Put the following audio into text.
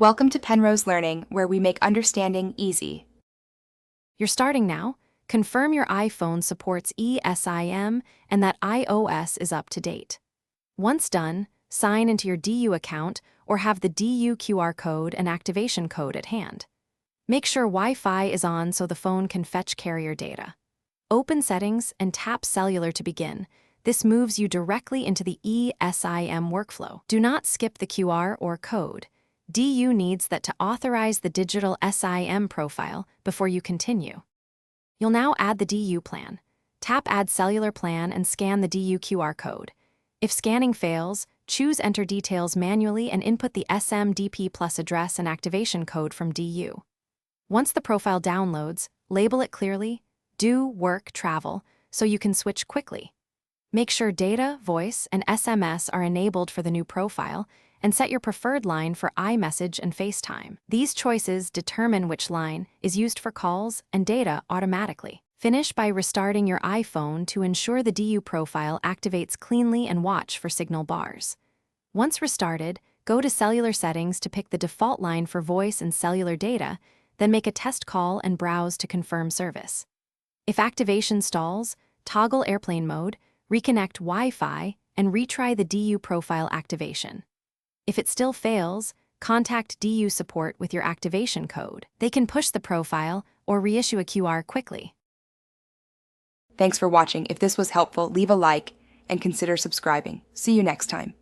Welcome to Penrose Learning, where we make understanding easy. You're starting now. Confirm your iPhone supports eSIM and that iOS is up to date. Once done, sign into your DU account or have the DU QR code and activation code at hand. Make sure Wi-Fi is on so the phone can fetch carrier data. Open Settings and tap Cellular to begin. This moves you directly into the eSIM workflow. Do not skip the QR or code. DU needs that to authorize the digital SIM profile before you continue. You'll now add the DU plan. Tap Add Cellular Plan and scan the DU QR code. If scanning fails, choose Enter Details manually and input the SMDP Plus address and activation code from DU. Once the profile downloads, label it clearly, Do, Work, Travel, so you can switch quickly. Make sure data, voice, and SMS are enabled for the new profile, and set your preferred line for iMessage and FaceTime. These choices determine which line is used for calls and data automatically. Finish by restarting your iPhone to ensure the DU profile activates cleanly and watch for signal bars. Once restarted, go to Cellular Settings to pick the default line for voice and cellular data, then make a test call and browse to confirm service. If activation stalls, toggle airplane mode, reconnect Wi-Fi, and retry the DU profile activation. If it still fails, contact DU support with your activation code. They can push the profile or reissue a QR quickly. Thanks for watching. If this was helpful, leave a like and consider subscribing. See you next time.